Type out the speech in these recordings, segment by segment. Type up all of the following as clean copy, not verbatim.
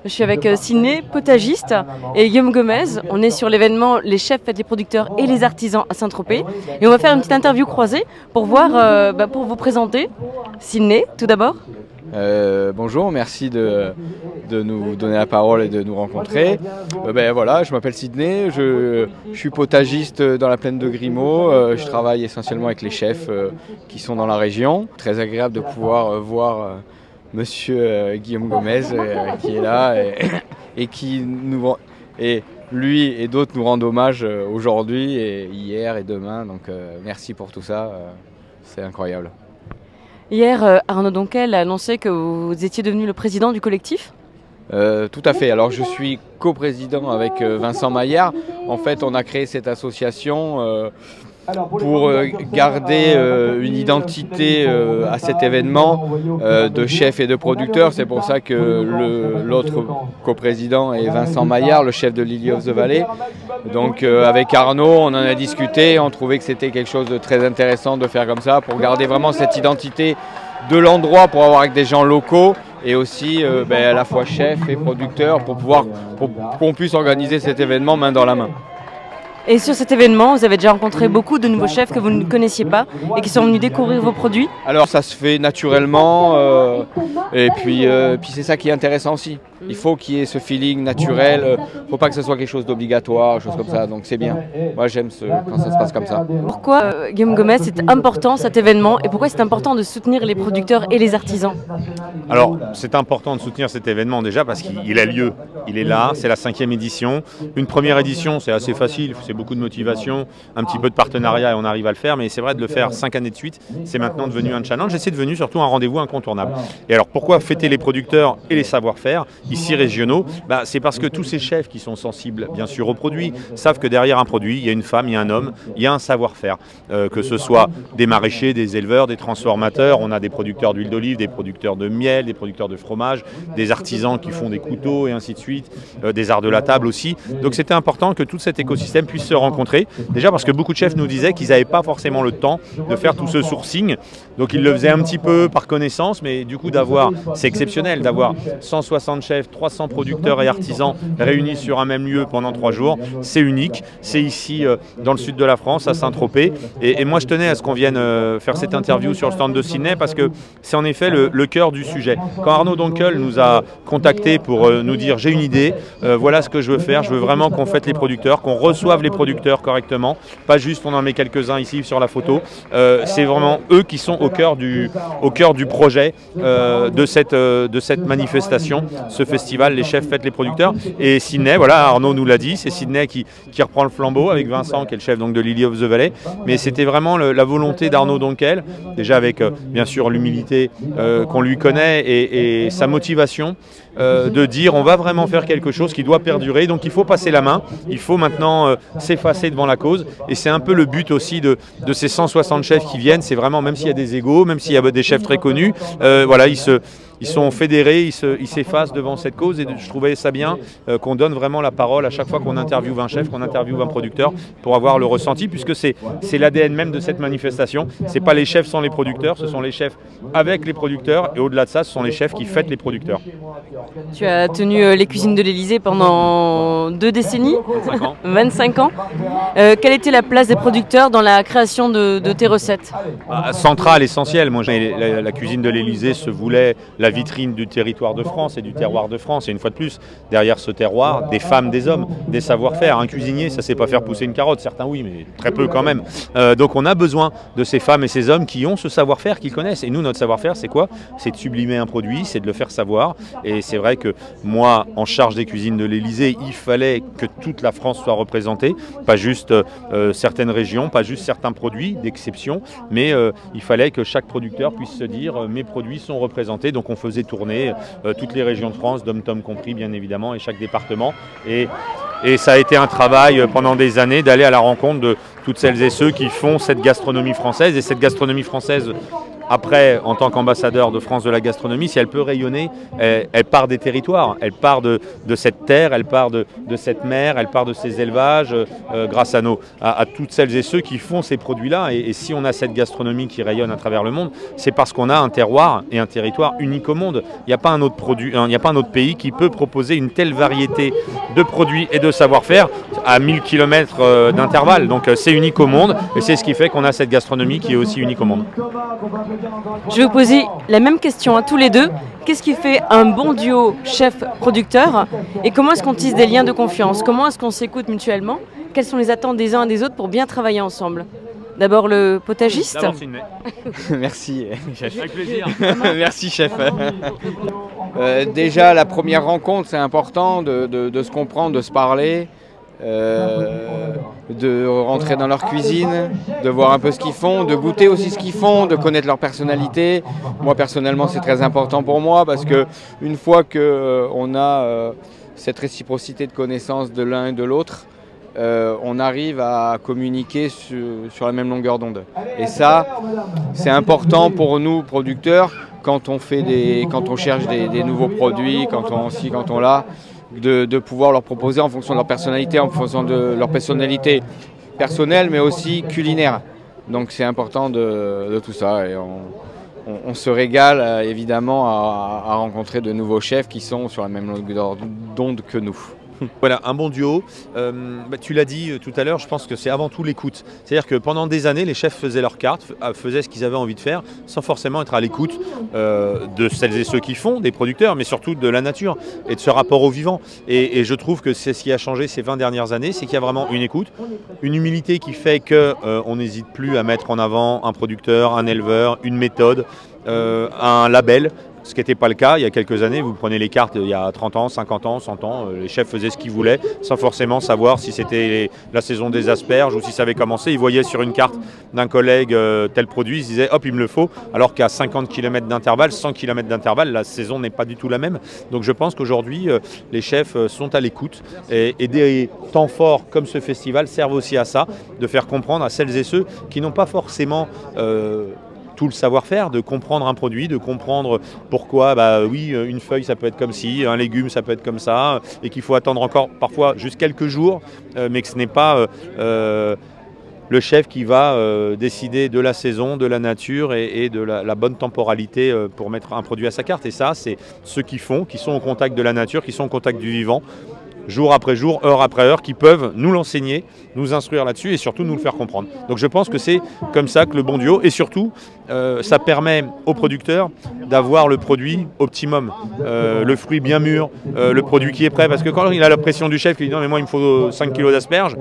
Je suis avec Sidney, potagiste, et Guillaume Gomez. On est sur l'événement Les chefs, fêtes les producteurs et les artisans à Saint-Tropez. Et on va faire une petite interview croisée pour voir, pour vous présenter. Sidney, tout d'abord. Bonjour, merci de nous donner la parole et de nous rencontrer. Voilà, je m'appelle Sidney, je suis potagiste dans la plaine de Grimaud. Je travaille essentiellement avec les chefs qui sont dans la région. Très agréable de pouvoir voir Monsieur Guillaume Gomez qui est là et qui nous et lui et d'autres nous rendent hommage aujourd'hui et hier et demain. Donc merci pour tout ça, c'est incroyable. Hier, Arnaud Donquel a annoncé que vous étiez devenu le président du collectif. Tout à fait. Alors je suis coprésident avec Vincent Maillard. En fait, on a créé cette association pour garder une identité à cet événement de chefs et de producteurs. C'est pour ça que l'autre coprésident est Vincent Maillard, le chef de Lily of the Valley. Donc avec Arnaud, on en a discuté, on trouvait que c'était quelque chose de très intéressant de faire comme ça, pour garder vraiment cette identité de l'endroit, pour avoir avec des gens locaux et aussi à la fois chefs et producteurs pour qu'on puisse organiser cet événement main dans la main. Et sur cet événement, vous avez déjà rencontré beaucoup de nouveaux chefs que vous ne connaissiez pas et qui sont venus découvrir vos produits. Alors ça se fait naturellement et puis c'est ça qui est intéressant aussi. Il faut qu'il y ait ce feeling naturel, il ne faut pas que ce soit quelque chose d'obligatoire, chose comme ça, donc c'est bien. Moi j'aime quand ça se passe comme ça. Pourquoi, Guillaume Gomez, c'est important cet événement et pourquoi c'est important de soutenir les producteurs et les artisans? Alors c'est important de soutenir cet événement déjà parce qu'il a lieu, il est là, c'est la 5e édition. Une première édition c'est assez facile, c'est beaucoup de motivation, un petit peu de partenariat et on arrive à le faire, mais c'est vrai de le faire 5 années de suite, c'est maintenant devenu un challenge et c'est devenu surtout un rendez-vous incontournable. Et alors pourquoi fêter les producteurs et les savoir-faire ici régionaux? C'est parce que tous ces chefs qui sont sensibles bien sûr aux produits savent que derrière un produit il y a une femme, il y a un homme, il y a un savoir-faire, que ce soit des maraîchers, des éleveurs, des transformateurs, on a des producteurs d'huile d'olive, des producteurs de miel, des producteurs de fromage, des artisans qui font des couteaux et ainsi de suite, des arts de la table aussi. Donc c'était important que tout cet écosystème puisse se rencontrer, déjà parce que beaucoup de chefs nous disaient qu'ils n'avaient pas forcément le temps de faire tout ce sourcing, donc ils le faisaient un petit peu par connaissance, mais du coup c'est exceptionnel d'avoir 160 chefs, 300 producteurs et artisans réunis sur un même lieu pendant 3 jours, c'est unique, c'est ici dans le sud de la France, à Saint-Tropez, et moi je tenais à ce qu'on vienne faire cette interview sur le stand de Sidney parce que c'est en effet le cœur du sujet. Quand Arnaud Donquel nous a contactés pour nous dire j'ai une idée, voilà ce que je veux faire, je veux vraiment qu'on fête les producteurs, qu'on reçoive les producteurs correctement, pas juste on en met quelques-uns ici sur la photo, c'est vraiment eux qui sont au cœur du projet de cette manifestation, ce festival Les chefs fêtent les producteurs. Et Sidney, voilà, Arnaud nous l'a dit, c'est Sidney qui reprend le flambeau avec Vincent qui est le chef donc, de Lily of the Valley, mais c'était vraiment la volonté d'Arnaud Donquel, déjà avec bien sûr l'humilité qu'on lui connaît et sa motivation de dire on va vraiment faire quelque chose qui doit perdurer, donc il faut passer la main, il faut maintenant s'effacer devant la cause, et c'est un peu le but aussi de ces 160 chefs qui viennent, c'est vraiment, même s'il y a des égos, même s'il y a des chefs très connus, voilà, ils sont fédérés, ils s'effacent devant cette cause, et je trouvais ça bien qu'on donne vraiment la parole à chaque fois qu'on interviewe un chef, qu'on interviewe un producteur, pour avoir le ressenti, puisque c'est l'ADN même de cette manifestation. C'est pas les chefs sans les producteurs, ce sont les chefs avec les producteurs, et au-delà de ça, ce sont les chefs qui fêtent les producteurs. Tu as tenu les cuisines de l'Élysée pendant 2 décennies, 25 ans. Quelle était la place des producteurs dans la création de tes recettes? Centrale, essentielle. Moi, la cuisine de l'Élysée se voulait la vitrine du territoire de France et du terroir de France. Et une fois de plus, derrière ce terroir, des femmes, des hommes, des savoir-faire. Un cuisinier, ça ne sait pas faire pousser une carotte. Certains oui, mais très peu quand même. Donc on a besoin de ces femmes et ces hommes qui ont ce savoir-faire, qu'ils connaissent. Et nous, notre savoir-faire, c'est quoi? C'est de sublimer un produit, c'est de le faire savoir. Et c'est vrai que moi, en charge des cuisines de l'Élysée, il fallait que toute la France soit représentée. Pas juste certaines régions, pas juste certains produits d'exception, mais il fallait que chaque producteur puisse se dire mes produits sont représentés. Donc on faisait tourner toutes les régions de France, DOM-TOM compris bien évidemment, et chaque département. Et ça a été un travail pendant des années d'aller à la rencontre de toutes celles et ceux qui font cette gastronomie française. Et cette gastronomie française après, en tant qu'ambassadeur de France de la gastronomie, si elle peut rayonner, elle part des territoires, elle part de cette terre, elle part de cette mer, elle part de ces élevages, grâce à toutes celles et ceux qui font ces produits-là. Et si on a cette gastronomie qui rayonne à travers le monde, c'est parce qu'on a un terroir et un territoire unique au monde. Il n'y a pas un autre produit, il n'y a pas un autre pays qui peut proposer une telle variété de produits et de savoir-faire à 1000 km d'intervalle. Donc c'est unique au monde et c'est ce qui fait qu'on a cette gastronomie qui est aussi unique au monde. Je vais vous poser la même question à tous les deux. Qu'est-ce qui fait un bon duo chef-producteur et comment est-ce qu'on tisse des liens de confiance? Comment est-ce qu'on s'écoute mutuellement? Quelles sont les attentes des uns et des autres pour bien travailler ensemble? D'abord le potagiste. Merci, chef. Avec plaisir. Merci, chef. Déjà, la première rencontre, c'est important de se comprendre, de se parler. De rentrer dans leur cuisine, de voir un peu ce qu'ils font, de goûter aussi ce qu'ils font, de connaître leur personnalité. Moi personnellement c'est très important pour moi parce que une fois qu'on a cette réciprocité de connaissance de l'un et de l'autre, on arrive à communiquer sur la même longueur d'onde. Et ça, c'est important pour nous producteurs quand on cherche des nouveaux produits, quand on l'a. De pouvoir leur proposer en fonction de leur personnalité, en fonction de leur personnalité personnelle, mais aussi culinaire. Donc c'est important de tout ça. Et on se régale évidemment à rencontrer de nouveaux chefs qui sont sur la même longueur d'onde que nous. Voilà, un bon duo. Tu l'as dit tout à l'heure, je pense que c'est avant tout l'écoute. C'est-à-dire que pendant des années, les chefs faisaient leurs cartes, faisaient ce qu'ils avaient envie de faire, sans forcément être à l'écoute de celles et ceux qui font, des producteurs, mais surtout de la nature et de ce rapport au vivant. Et je trouve que c'est ce qui a changé ces 20 dernières années, c'est qu'il y a vraiment une écoute, une humilité qui fait qu'on n'hésite plus à mettre en avant un producteur, un éleveur, une méthode, un label. Ce qui n'était pas le cas il y a quelques années. Vous prenez les cartes il y a 30 ans, 50 ans, 100 ans, les chefs faisaient ce qu'ils voulaient sans forcément savoir si c'était la saison des asperges ou si ça avait commencé. Ils voyaient sur une carte d'un collègue tel produit, ils se disaient hop, il me le faut, alors qu'à 50 km d'intervalle, 100 km d'intervalle, la saison n'est pas du tout la même. Donc je pense qu'aujourd'hui, les chefs sont à l'écoute et des temps forts comme ce festival servent aussi à ça, de faire comprendre à celles et ceux qui n'ont pas forcément tout le savoir-faire, de comprendre un produit, de comprendre pourquoi, oui, une feuille ça peut être comme ci, un légume ça peut être comme ça, et qu'il faut attendre encore parfois juste quelques jours, mais que ce n'est pas le chef qui va décider de la saison, de la nature et de la bonne temporalité pour mettre un produit à sa carte. Et ça, c'est ceux qui sont au contact de la nature, qui sont au contact du vivant, jour après jour, heure après heure, qui peuvent nous l'enseigner, nous instruire là-dessus et surtout nous le faire comprendre. Donc je pense que c'est comme ça que le bon duo, et surtout ça permet aux producteurs d'avoir le produit optimum, le fruit bien mûr, le produit qui est prêt, parce que quand il a la pression du chef qui dit non mais moi il me faut 5 kg d'asperges,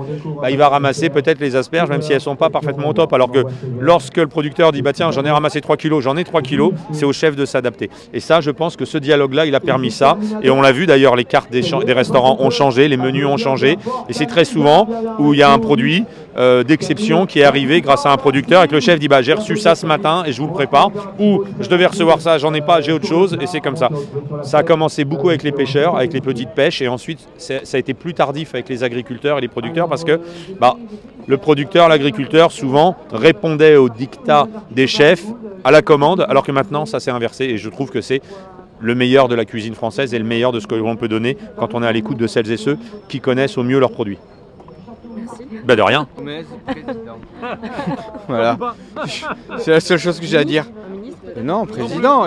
il va ramasser peut-être les asperges même si elles ne sont pas parfaitement au top, alors que lorsque le producteur dit tiens j'en ai ramassé 3 kg, j'en ai 3 kg, c'est au chef de s'adapter. Et ça je pense que ce dialogue-là il a permis ça, et on l'a vu d'ailleurs, les cartes des restaurants ont changé, les menus ont changé, et c'est très souvent où il y a un produit d'exception qui est arrivé grâce à un producteur et que le chef dit j'ai reçu ça ce matin et je vous le prépare, ou je devais recevoir ça, j'en ai pas, j'ai autre chose, et c'est comme ça. Ça a commencé beaucoup avec les pêcheurs, avec les petites pêches, et ensuite ça a été plus tardif avec les agriculteurs et les producteurs, parce que le producteur, l'agriculteur souvent répondait aux dictats des chefs à la commande, alors que maintenant ça s'est inversé, et je trouve que c'est le meilleur de la cuisine française et le meilleur de ce que l'on peut donner quand on est à l'écoute de celles et ceux qui connaissent au mieux leurs produits. Merci. De rien. Voilà. C'est la seule chose que j'ai à dire. Non, président.